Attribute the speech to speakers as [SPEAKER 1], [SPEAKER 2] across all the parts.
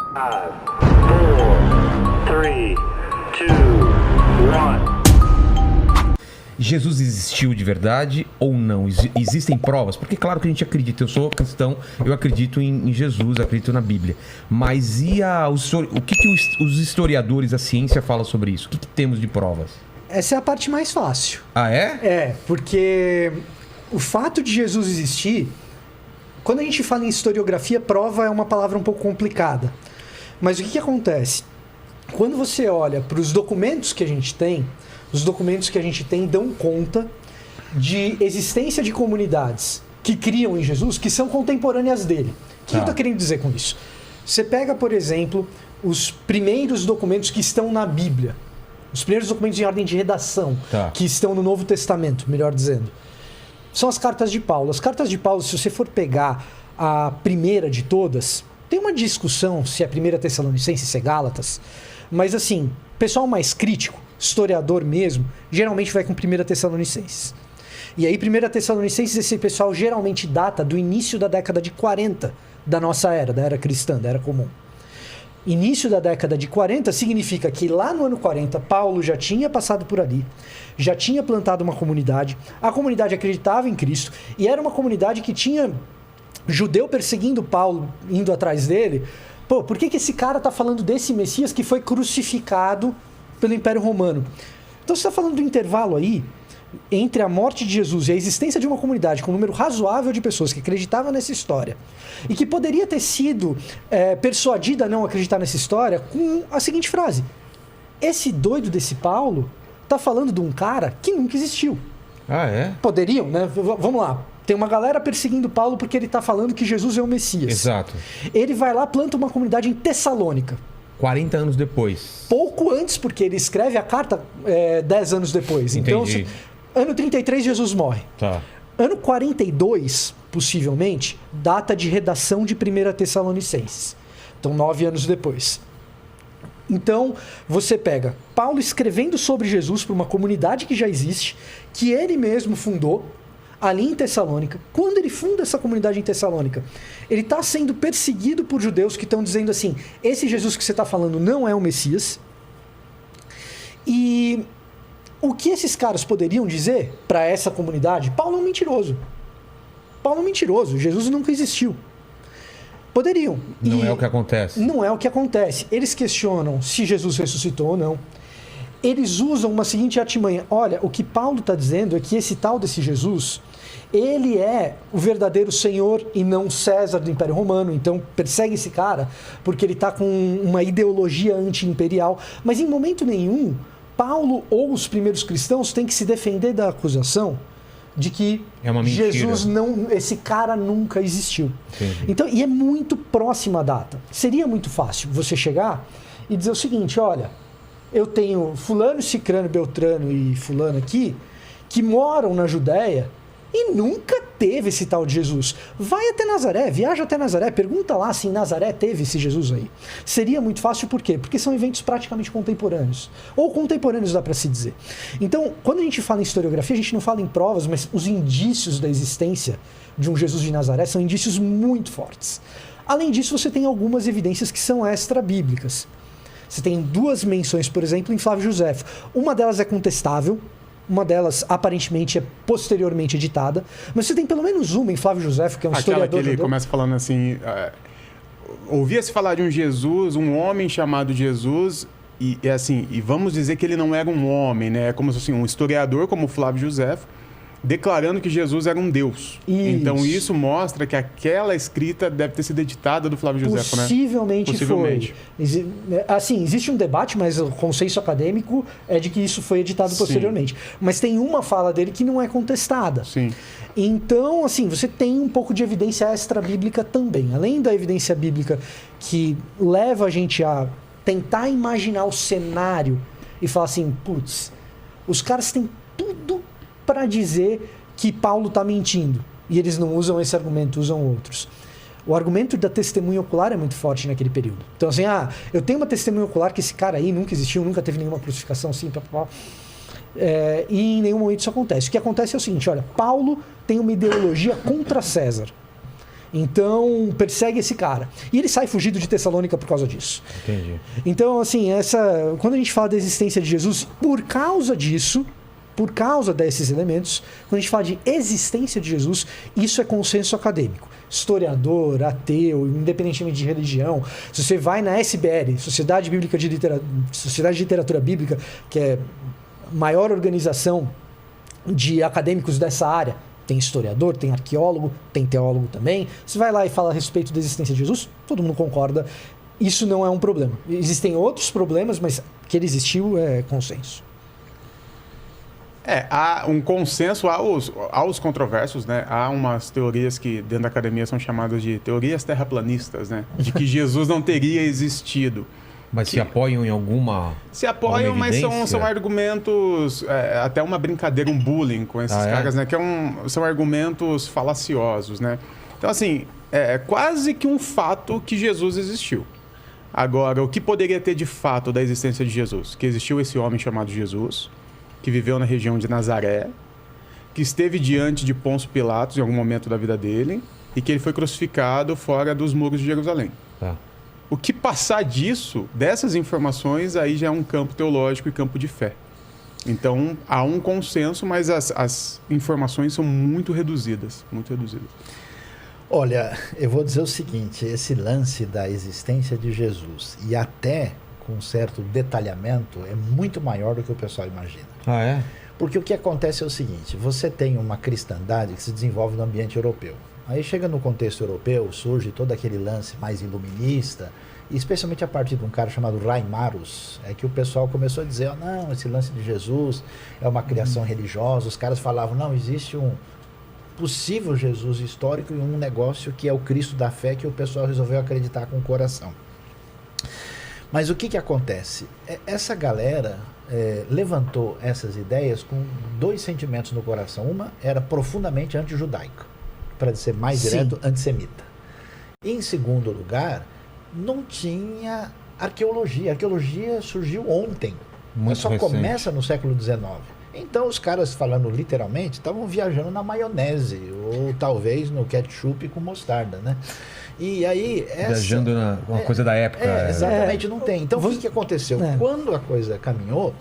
[SPEAKER 1] 5, 4, 3, 2, 1.
[SPEAKER 2] Jesus existiu de verdade ou não? Existem provas? Porque claro que a gente acredita, eu sou cristão, eu acredito em Jesus, acredito na Bíblia. Mas o que os historiadores, a ciência fala sobre isso? O que temos de provas?
[SPEAKER 3] Essa é a parte mais fácil.
[SPEAKER 2] Ah, é?
[SPEAKER 3] É, porque o fato de Jesus existir, quando a gente fala em historiografia, prova é uma palavra um pouco complicada. Mas o que acontece? Quando você olha para os documentos que a gente tem, os documentos que a gente tem dão conta de existência de comunidades que criam em Jesus, que são contemporâneas dele. O que eu estou querendo dizer com isso? Você pega, por exemplo, os primeiros documentos que estão na Bíblia, os primeiros documentos em ordem de redação, que estão no Novo Testamento, melhor dizendo, são as cartas de Paulo. As cartas de Paulo, se você for pegar a primeira de todas, tem uma discussão se é a primeira Tessalonicense, se é Gálatas, mas assim, pessoal mais crítico, historiador mesmo, geralmente vai com 1 Tessalonicenses. E aí 1 Tessalonicenses, esse pessoal geralmente data do início da década de 40 da nossa era, da era cristã, da era comum. Início da década de 40 significa que lá no ano 40, Paulo já tinha passado por ali, já tinha plantado uma comunidade, a comunidade acreditava em Cristo, e era uma comunidade que tinha judeu perseguindo Paulo, indo atrás dele. Pô, por que esse cara está falando desse Messias que foi crucificado pelo Império Romano? Então você está falando do intervalo aí entre a morte de Jesus e a existência de uma comunidade com um número razoável de pessoas que acreditavam nessa história e que poderia ter sido persuadida a não acreditar nessa história com a seguinte frase: esse doido desse Paulo está falando de um cara que nunca existiu.
[SPEAKER 2] Ah, é?
[SPEAKER 3] Poderiam, né? Vamos lá. Tem uma galera perseguindo Paulo porque ele está falando que Jesus é o Messias.
[SPEAKER 2] Exato.
[SPEAKER 3] Ele vai lá, planta uma comunidade em Tessalônica.
[SPEAKER 2] 40 anos depois.
[SPEAKER 3] Pouco antes, porque ele escreve a carta 10 anos depois.
[SPEAKER 2] Entendi.
[SPEAKER 3] Então, ano 33, Jesus morre.
[SPEAKER 2] Tá.
[SPEAKER 3] Ano 42, possivelmente, data de redação de 1 Tessalonicenses. Então, 9 anos depois. Então, você pega Paulo escrevendo sobre Jesus para uma comunidade que já existe, que ele mesmo fundou, ali em Tessalônica. Quando ele funda essa comunidade em Tessalônica, ele está sendo perseguido por judeus que estão dizendo assim: esse Jesus que você está falando não é o Messias. E o que esses caras poderiam dizer para essa comunidade? Paulo é um mentiroso. Paulo é um mentiroso. Jesus nunca existiu. Poderiam.
[SPEAKER 2] Não é o que acontece.
[SPEAKER 3] Não é o que acontece. Eles questionam se Jesus ressuscitou ou não. Eles usam uma seguinte artimanha: olha, o que Paulo está dizendo é que esse tal desse Jesus, ele é o verdadeiro Senhor e não César do Império Romano, então persegue esse cara porque ele está com uma ideologia anti-imperial. Mas em momento nenhum, Paulo ou os primeiros cristãos têm que se defender da acusação de que Jesus não, esse cara nunca existiu.
[SPEAKER 2] Entendi.
[SPEAKER 3] Então, e é muito próxima a data. Seria muito fácil você chegar e dizer o seguinte: olha, eu tenho fulano, cicrano, beltrano e fulano aqui que moram na Judéia e nunca teve esse tal de Jesus. Vai até Nazaré, viaja até Nazaré, pergunta lá se em Nazaré teve esse Jesus aí. Seria muito fácil, por quê? Porque são eventos praticamente contemporâneos. Ou contemporâneos, dá para se dizer. Então, quando a gente fala em historiografia, a gente não fala em provas, mas os indícios da existência de um Jesus de Nazaré são indícios muito fortes. Além disso, você tem algumas evidências que são extra-bíblicas. Você tem duas menções, por exemplo, em Flávio Josefo. Uma delas é contestável, uma delas aparentemente é posteriormente editada, mas você tem pelo menos uma em Flávio Josefo, que é um historiador.
[SPEAKER 4] Aquela que ele começa falando assim: ouvia-se falar de um Jesus, um homem chamado Jesus, e assim, e vamos dizer que ele não era um homem, né? É como se assim, um historiador como Flávio Josefo, declarando que Jesus era um Deus. Isso. Então isso mostra que aquela escrita deve ter sido editada do Flávio Josefo, né?
[SPEAKER 3] Possivelmente. Assim, existe um debate, mas o consenso acadêmico é de que isso foi editado posteriormente. Mas tem uma fala dele que não é contestada.
[SPEAKER 4] Sim.
[SPEAKER 3] Então, assim, você tem um pouco de evidência extra-bíblica também. Além da evidência bíblica que leva a gente a tentar imaginar o cenário e falar assim: putz, os caras têm tudo para dizer que Paulo está mentindo. E eles não usam esse argumento, usam outros. O argumento da testemunha ocular é muito forte naquele período. Então, assim, eu tenho uma testemunha ocular que esse cara aí nunca existiu, nunca teve nenhuma crucificação, assim, e em nenhum momento isso acontece. O que acontece é o seguinte: olha, Paulo tem uma ideologia contra César. Então, persegue esse cara. E ele sai fugido de Tessalônica por causa disso.
[SPEAKER 2] Entendi.
[SPEAKER 3] Então, assim, quando a gente fala da existência de Jesus, por causa disso, por causa desses elementos, quando a gente fala de existência de Jesus, isso é consenso acadêmico. Historiador, ateu, independentemente de religião. Se você vai na SBL, Sociedade de Literatura Bíblica, que é a maior organização de acadêmicos dessa área, tem historiador, tem arqueólogo, tem teólogo também. Você vai lá e fala a respeito da existência de Jesus, todo mundo concorda. Isso não é um problema. Existem outros problemas, mas que ele existiu é consenso.
[SPEAKER 4] Há um consenso, há os controversos, né? Há umas teorias que dentro da academia são chamadas de teorias terraplanistas, né? De que Jesus não teria existido.
[SPEAKER 2] Mas se apoiam em alguma...
[SPEAKER 4] Se apoiam, mas são argumentos, até uma brincadeira, um bullying com esses caras, né? Que são argumentos falaciosos, né? Então, assim, é quase que um fato que Jesus existiu. Agora, o que poderia ter de fato da existência de Jesus? Que existiu esse homem chamado Jesus, que viveu na região de Nazaré, que esteve diante de Pôncio Pilatos em algum momento da vida dele e que ele foi crucificado fora dos muros de Jerusalém.
[SPEAKER 2] Tá.
[SPEAKER 4] O que passar dessas informações, aí já é um campo teológico e campo de fé. Então, há um consenso, mas as informações são muito reduzidas, muito reduzidas.
[SPEAKER 5] Olha, eu vou dizer o seguinte, esse lance da existência de Jesus e até com um certo detalhamento é muito maior do que o pessoal imagina.
[SPEAKER 2] Ah, é?
[SPEAKER 5] Porque o que acontece é o seguinte, você tem uma cristandade que se desenvolve no ambiente europeu. Aí chega no contexto europeu, surge todo aquele lance mais iluminista, e especialmente a partir de um cara chamado Reimarus, é que o pessoal começou a dizer, não, esse lance de Jesus é uma criação religiosa, os caras falavam, não, existe um possível Jesus histórico e um negócio que é o Cristo da fé que o pessoal resolveu acreditar com o coração. Mas o que acontece? Essa galera levantou essas ideias com dois sentimentos no coração. Uma era profundamente antijudaica, para ser mais direto, antissemita. E, em segundo lugar, não tinha arqueologia. A arqueologia surgiu ontem.
[SPEAKER 2] Muito
[SPEAKER 5] só
[SPEAKER 2] recente.
[SPEAKER 5] Começa no século XIX. Então, os caras, falando literalmente, estavam viajando na maionese, ou talvez no ketchup com mostarda, né? E aí...
[SPEAKER 2] Viajando uma coisa da época.
[SPEAKER 5] Exatamente, não tem. Então, o que aconteceu? Quando a coisa caminhou,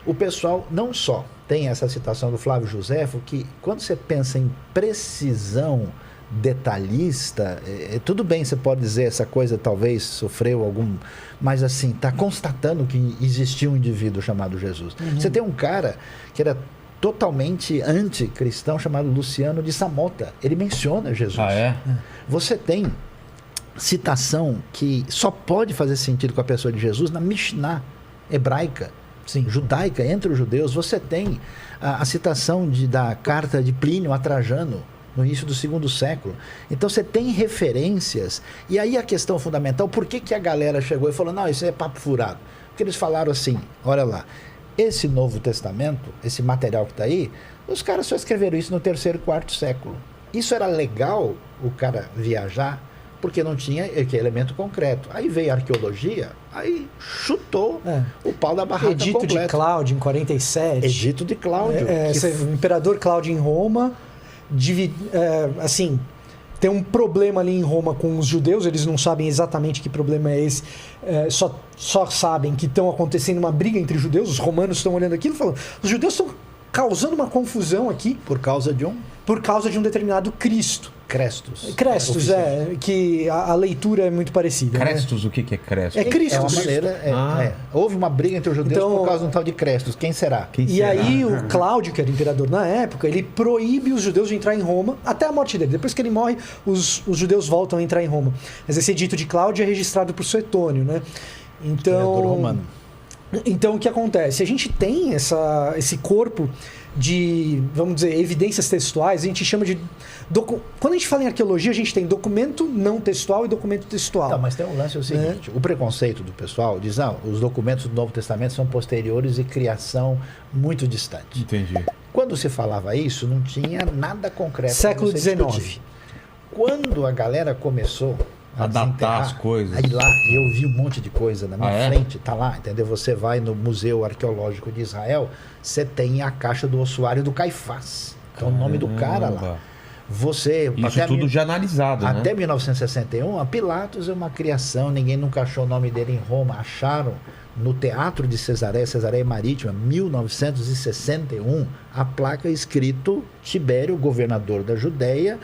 [SPEAKER 5] o pessoal não só tem essa citação do Flávio Josefo, que quando você pensa em precisão detalhista, tudo bem, você pode dizer essa coisa talvez sofreu algum... Mas assim, está constatando que existiu um indivíduo chamado Jesus. Você tem um cara que era totalmente anticristão chamado Luciano de Samota. Ele menciona Jesus.
[SPEAKER 2] Ah, é?
[SPEAKER 5] Você tem citação que só pode fazer sentido com a pessoa de Jesus na Mishnah hebraica, judaica, entre os judeus. Você tem a citação da carta de Plínio a Trajano, no início do 2º século. Então você tem referências. E aí a questão fundamental, por que a galera chegou e falou, não, isso é papo furado? Porque eles falaram assim, olha lá, esse Novo Testamento, esse material que está aí, os caras só escreveram isso no 3º e 4º século. Isso era legal, o cara viajar, porque não tinha elemento concreto. Aí veio a arqueologia, aí chutou o pau da barraca
[SPEAKER 3] Edito
[SPEAKER 5] completo.
[SPEAKER 3] de Cláudio, em 47.
[SPEAKER 5] Edito de Cláudio.
[SPEAKER 3] O imperador Cláudio em Roma, assim, tem um problema ali em Roma com os judeus, eles não sabem exatamente que problema é esse, só sabem que estão acontecendo uma briga entre judeus, os romanos estão olhando aquilo e falando, os judeus estão causando uma confusão aqui.
[SPEAKER 5] Por causa de um
[SPEAKER 3] determinado Cristo.
[SPEAKER 5] Crestus.
[SPEAKER 3] Crestus, que a leitura é muito parecida.
[SPEAKER 2] Crestus,
[SPEAKER 3] né?
[SPEAKER 2] O que é Crestus?
[SPEAKER 3] É Cristo.
[SPEAKER 5] É uma maneira. Houve uma briga entre os judeus por causa de um tal de Crestus. Quem será?
[SPEAKER 3] Aí o Cláudio, que era imperador na época, ele proíbe os judeus de entrar em Roma até a morte dele. Depois que ele morre, os judeus voltam a entrar em Roma. Mas esse edito de Cláudio é registrado por Suetônio, né? Então,
[SPEAKER 5] romano.
[SPEAKER 3] Então, o que acontece? A gente tem esse corpo de, vamos dizer, evidências textuais, a gente chama de... Quando a gente fala em arqueologia, a gente tem documento não textual e documento textual.
[SPEAKER 5] Não, mas tem um lance o seguinte, o preconceito do pessoal diz, os documentos do Novo Testamento são posteriores e criação muito distante.
[SPEAKER 2] Entendi.
[SPEAKER 5] Quando se falava isso, não tinha nada concreto.
[SPEAKER 3] Século XIX.
[SPEAKER 5] Quando a galera começou
[SPEAKER 2] a datar as coisas.
[SPEAKER 5] Aí lá, eu vi um monte de coisa na minha frente, tá lá, entendeu? Você vai no Museu Arqueológico de Israel, você tem a caixa do ossuário do Caifás. Então, o nome do cara lá. Você...
[SPEAKER 2] Isso tudo já analisado, né?
[SPEAKER 5] Até 1961, a Pilatos é uma criação, ninguém nunca achou o nome dele em Roma. Acharam no Teatro de Cesareia Marítima, 1961, a placa escrito Tibério, governador da Judéia,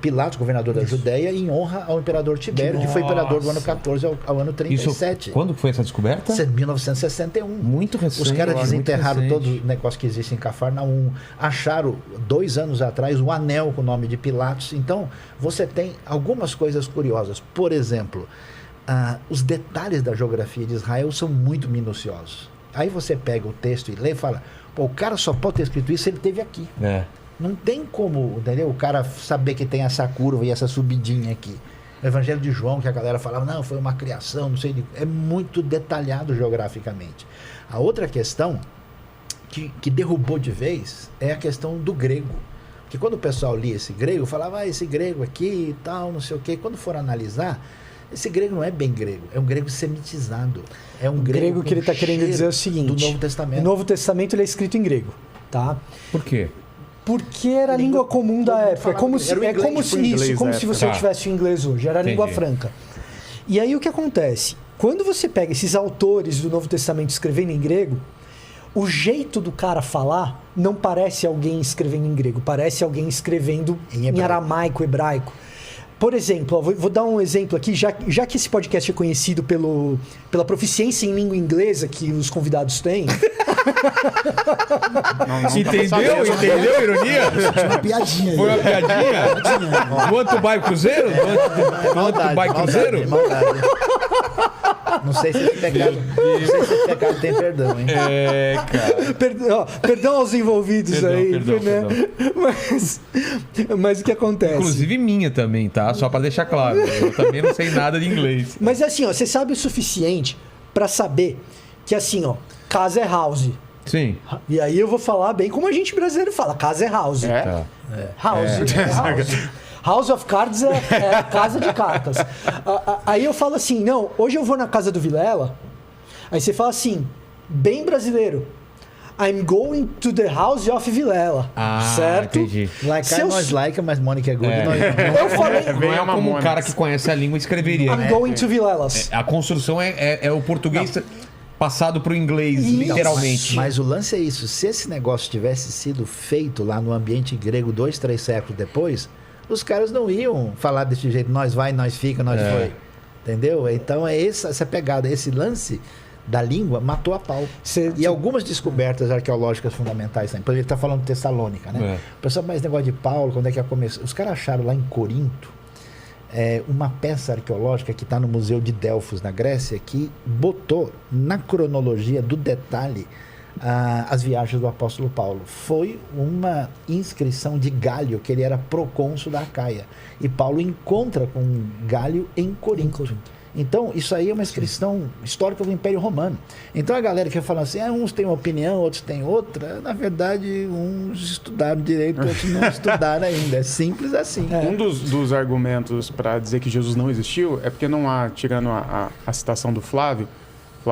[SPEAKER 5] Pilatos, governador da Judéia, em honra ao imperador Tibério, que foi imperador do ano 14 ao ano 37.
[SPEAKER 2] Quando foi essa descoberta?
[SPEAKER 5] 1961.
[SPEAKER 2] Muito recente.
[SPEAKER 5] Os caras desenterraram
[SPEAKER 2] muito
[SPEAKER 5] todo
[SPEAKER 2] recente.
[SPEAKER 5] o negócio que existe em Cafarnaum. Acharam, 2 anos atrás, o anel com o nome de Pilatos. Então, você tem algumas coisas curiosas. Por exemplo, os detalhes da geografia de Israel são muito minuciosos. Aí você pega o texto e lê e fala, pô, o cara só pode ter escrito isso se ele esteve aqui. Não tem como, entendeu? O cara saber que tem essa curva e essa subidinha aqui. O Evangelho de João, que a galera falava, não, foi uma criação, não sei, é muito detalhado geograficamente. A outra questão que derrubou de vez é a questão do grego. Porque quando o pessoal lia esse grego, falava, esse grego aqui e tal, não sei o quê. Quando for analisar, esse grego não é bem grego, é um grego semitizado. É um
[SPEAKER 3] grego que ele está querendo dizer é o seguinte:
[SPEAKER 5] do Novo Testamento.
[SPEAKER 3] O Novo Testamento ele é escrito em grego, tá?
[SPEAKER 2] Por quê?
[SPEAKER 3] Porque era a língua comum da época. É como se você tivesse o inglês hoje. Era a língua franca. E aí o que acontece? Quando você pega esses autores do Novo Testamento escrevendo em grego, o jeito do cara falar não parece alguém escrevendo em grego, parece alguém escrevendo em aramaico, hebraico. Por exemplo, vou dar um exemplo aqui, já que esse podcast é conhecido pela proficiência em língua inglesa que os convidados têm.
[SPEAKER 2] Entendeu? Entendeu a ironia?
[SPEAKER 6] Foi uma piadinha.
[SPEAKER 2] Foi uma piadinha? Want to buy Cruzeiro? Want to buy Cruzeiro?
[SPEAKER 5] Não sei se esse pecado tem perdão, hein?
[SPEAKER 2] Cara.
[SPEAKER 3] Perdão aos envolvidos aí.
[SPEAKER 2] Perdão.
[SPEAKER 3] Mas o que acontece?
[SPEAKER 2] Inclusive minha também, tá? Só pra deixar claro. Eu também não sei nada de inglês.
[SPEAKER 3] Mas assim, você sabe o suficiente pra saber que assim, casa é house.
[SPEAKER 2] Sim.
[SPEAKER 3] E aí eu vou falar bem como a gente brasileiro fala, casa é house.
[SPEAKER 2] Tá.
[SPEAKER 3] House. House of Cards é a casa de cartas. Aí eu falo assim, não, hoje eu vou na casa do Vilela. Aí você fala assim, bem brasileiro. I'm going to the house of Vilela. Certo?
[SPEAKER 2] Entendi.
[SPEAKER 5] Like I nós like, mas Mônica é good.
[SPEAKER 3] Eu falei,
[SPEAKER 2] Não é como um cara que conhece a língua escreveria.
[SPEAKER 3] I'm going to Vilelas.
[SPEAKER 2] A construção é o português passado pro inglês, literalmente.
[SPEAKER 5] Mas o lance é isso. Se esse negócio tivesse sido feito lá no ambiente grego 2, 3 séculos depois, os caras não iam falar desse jeito, nós vai, nós fica, nós foi. Entendeu? Então é essa pegada, esse lance da língua matou a pau. E algumas descobertas arqueológicas fundamentais também. Por exemplo, ele está falando de Tessalônica, né? O pessoal, mas negócio de Paulo, quando é que começou? Os caras acharam lá em Corinto uma peça arqueológica que está no Museu de Delfos, na Grécia, que botou na cronologia do detalhe as viagens do apóstolo Paulo. Foi uma inscrição de Gálio, que ele era procônsul da Acaia. E Paulo encontra com Gálio em Corinto. Então, isso aí é uma inscrição histórica do Império Romano. Então, a galera que fala assim, uns têm uma opinião, outros têm outra. Na verdade, uns estudaram direito, outros não estudaram ainda. É simples assim.
[SPEAKER 4] Um dos argumentos para dizer que Jesus não existiu é porque não há, tirando a citação do Flávio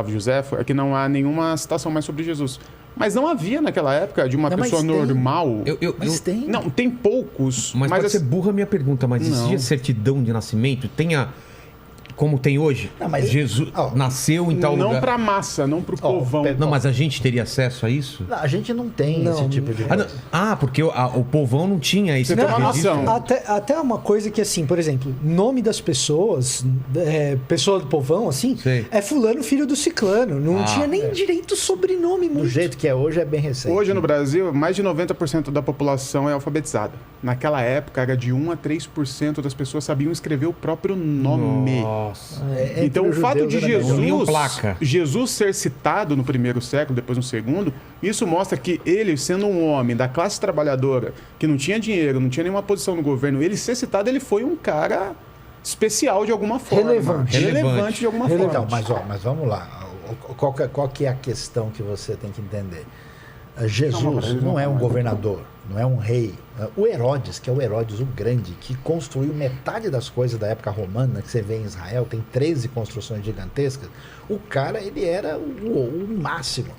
[SPEAKER 4] Joséfo, é que não há nenhuma citação mais sobre Jesus. Mas não havia naquela época de uma pessoa normal.
[SPEAKER 5] Mas tem.
[SPEAKER 4] Não, tem poucos.
[SPEAKER 2] Mas pode ser burra a minha pergunta, mas existia certidão de nascimento? Como tem hoje?
[SPEAKER 5] Não, mas
[SPEAKER 2] Jesus nasceu em tal lugar?
[SPEAKER 4] Não para massa, não para o povão.
[SPEAKER 2] Não, mas a gente teria acesso a isso?
[SPEAKER 5] Não, a gente não tem esse tipo de coisa.
[SPEAKER 2] Porque o povão não tinha isso.
[SPEAKER 4] Você tem uma noção.
[SPEAKER 3] Até uma coisa que, assim, por exemplo, nome das pessoas, pessoa do povão, assim, é fulano, filho do ciclano. Não tinha nem direito sobrenome muito.
[SPEAKER 5] Do jeito que é hoje, é bem recente.
[SPEAKER 4] Hoje, no Brasil, mais de 90% da população é alfabetizada. Naquela época, era de 1 a 3% das pessoas sabiam escrever o próprio nome.
[SPEAKER 2] Nossa.
[SPEAKER 4] Então, o fato de
[SPEAKER 2] Jesus
[SPEAKER 4] ser citado no primeiro século, depois no segundo, isso mostra que ele, sendo um homem da classe trabalhadora, que não tinha dinheiro, não tinha nenhuma posição no governo, ele ser citado, ele foi um cara especial de alguma forma. Relevante de alguma forma.
[SPEAKER 5] Então, mas vamos lá. Qual que é a questão que você tem que entender? Jesus não é um governador, não é um rei. O Herodes, que é o Herodes o Grande, que construiu metade das coisas da época romana que você vê em Israel, tem 13 construções gigantescas, o cara, ele era o máximo.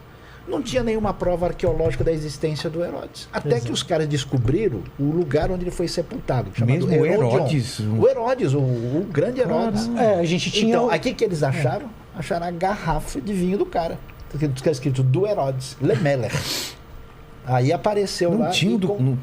[SPEAKER 5] Não tinha nenhuma prova arqueológica da existência do Herodes. Até que os caras descobriram o lugar onde ele foi sepultado, chamado
[SPEAKER 2] Mesmo o
[SPEAKER 5] Herodion.
[SPEAKER 2] Herodes?
[SPEAKER 5] O Herodes, o grande Herodes.
[SPEAKER 3] A gente tinha.
[SPEAKER 5] Então, aí o que eles acharam? Acharam a garrafa de vinho do cara. Que é escrito do Herodes, Lemeller. Aí apareceu
[SPEAKER 2] Não
[SPEAKER 5] lá.
[SPEAKER 2] tinha.
[SPEAKER 5] Então,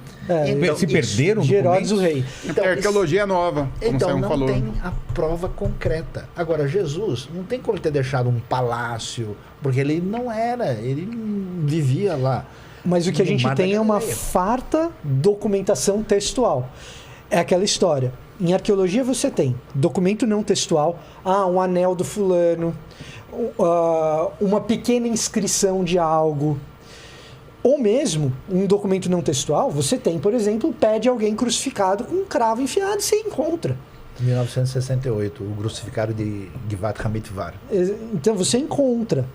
[SPEAKER 2] Se perderam
[SPEAKER 3] de Herodes o rei.
[SPEAKER 5] Então,
[SPEAKER 4] a arqueologia é nova, como
[SPEAKER 5] então
[SPEAKER 4] o Sayão
[SPEAKER 5] não
[SPEAKER 4] falou.
[SPEAKER 5] tem a prova concreta. Agora, Jesus não tem como ele ter deixado um palácio, porque ele não era, ele não vivia lá.
[SPEAKER 3] Mas o que a
[SPEAKER 5] no
[SPEAKER 3] gente
[SPEAKER 5] Mar da
[SPEAKER 3] tem é uma
[SPEAKER 5] Galileia.
[SPEAKER 3] farta documentação textual. É aquela história. Em arqueologia você tem documento não textual, um anel do fulano, uma pequena inscrição de algo. Ou mesmo, um documento não textual, você tem, por exemplo, o pé de alguém crucificado com um cravo enfiado e você encontra.
[SPEAKER 5] 1968, o crucificado de Givat Hamitvar.
[SPEAKER 3] Então você encontra.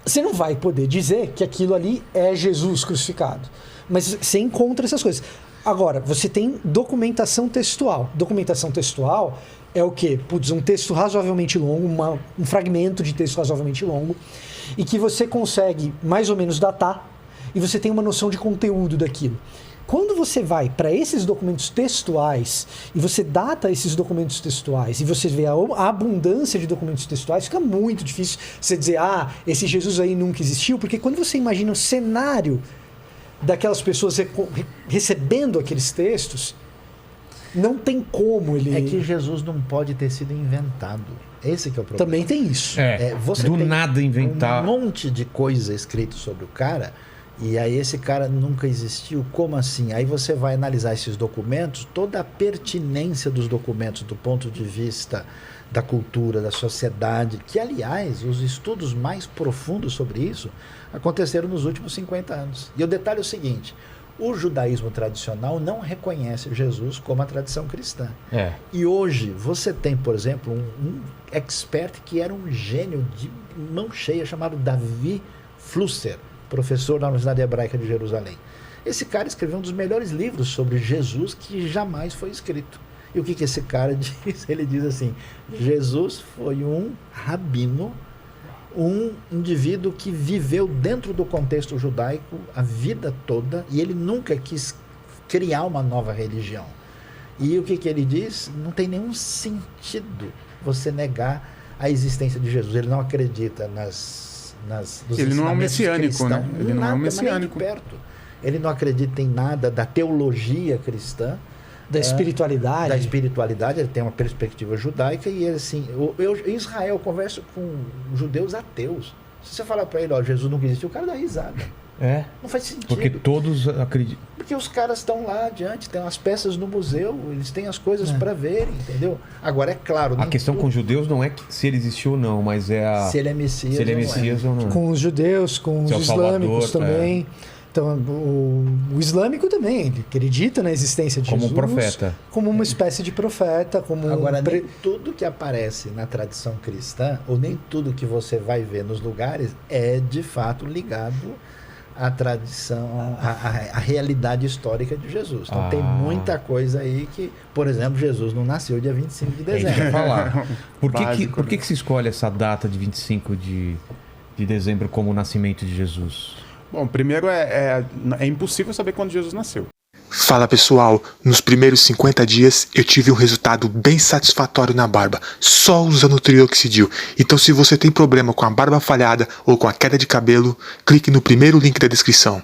[SPEAKER 3] Você não vai poder dizer que aquilo ali é Jesus crucificado, mas você encontra essas coisas. Agora, você tem documentação textual. Documentação textual é o quê? Putz, um texto razoavelmente longo, um fragmento de texto razoavelmente longo, e que você consegue mais ou menos datar, e você tem uma noção de conteúdo daquilo. Quando você vai para esses documentos textuais e você data esses documentos textuais e você vê a abundância de documentos textuais, fica muito difícil você dizer, esse Jesus aí nunca existiu, porque quando você imagina o cenário daquelas pessoas recebendo aqueles textos, não tem como ele...
[SPEAKER 5] É que Jesus não pode ter sido inventado. Esse que é o problema.
[SPEAKER 3] Também tem isso.
[SPEAKER 5] Você
[SPEAKER 2] do
[SPEAKER 5] tem
[SPEAKER 2] nada inventar.
[SPEAKER 5] um monte de coisa escrito sobre o cara, e aí esse cara nunca existiu. Como assim? Aí você vai analisar esses documentos, toda a pertinência dos documentos do ponto de vista da cultura, da sociedade, que, aliás, os estudos mais profundos sobre isso aconteceram nos últimos 50 anos. E o detalhe é o seguinte: o judaísmo tradicional não reconhece Jesus como a tradição cristã. E hoje você tem, por exemplo, um expert que era um gênio de mão cheia, chamado Davi Flusser, professor da Universidade Hebraica de Jerusalém. Esse cara escreveu um dos melhores livros sobre Jesus que jamais foi escrito. E o que esse cara diz? Ele diz assim: Jesus foi um rabino, um indivíduo que viveu dentro do contexto judaico a vida toda, e ele nunca quis criar uma nova religião. E o que ele diz? Não tem nenhum sentido você negar a existência de Jesus. Ele não acredita nos
[SPEAKER 4] ele não é um
[SPEAKER 5] ensinamentos
[SPEAKER 4] messiânico,
[SPEAKER 5] cristãos.
[SPEAKER 4] né? Ele não é um
[SPEAKER 5] Nada, mas nem de
[SPEAKER 4] messiânico.
[SPEAKER 5] perto. Ele não acredita em nada da teologia cristã,
[SPEAKER 3] Da espiritualidade.
[SPEAKER 5] da espiritualidade. Ele tem uma perspectiva judaica, e ele, assim, em Israel eu converso com judeus ateus. Se você falar para ele, Jesus nunca existiu, o cara dá risada. Não faz sentido.
[SPEAKER 2] Porque todos acreditam.
[SPEAKER 5] Porque os caras estão lá adiante, tem as peças no museu, eles têm as coisas para verem, entendeu? Agora, é claro...
[SPEAKER 2] A questão com os judeus não é se ele existiu ou não, mas é
[SPEAKER 5] se ele é Messias,
[SPEAKER 2] se ele é Messias ou não.
[SPEAKER 3] Com os judeus, com os
[SPEAKER 2] Se é o
[SPEAKER 3] islâmicos
[SPEAKER 2] Salvador,
[SPEAKER 3] também. Então, o islâmico também, ele acredita na existência de
[SPEAKER 2] Como um
[SPEAKER 3] Jesus.
[SPEAKER 2] profeta.
[SPEAKER 3] Como uma espécie de profeta. Como
[SPEAKER 5] Agora, nem tudo que aparece na tradição cristã, ou nem tudo que você vai ver nos lugares, é de fato ligado à tradição, à realidade histórica de Jesus. Então tem muita coisa aí que, por exemplo, Jesus não nasceu dia 25 de dezembro.
[SPEAKER 2] Falar. Por
[SPEAKER 4] Básico,
[SPEAKER 2] que se escolhe essa data de 25 de dezembro como o nascimento de Jesus?
[SPEAKER 4] Bom, primeiro é impossível saber quando Jesus nasceu.
[SPEAKER 6] Fala pessoal, nos primeiros 50 dias eu tive um resultado bem satisfatório na barba, só usando o trioxidil. Então se você tem problema com a barba falhada ou com a queda de cabelo, clique no primeiro link da descrição.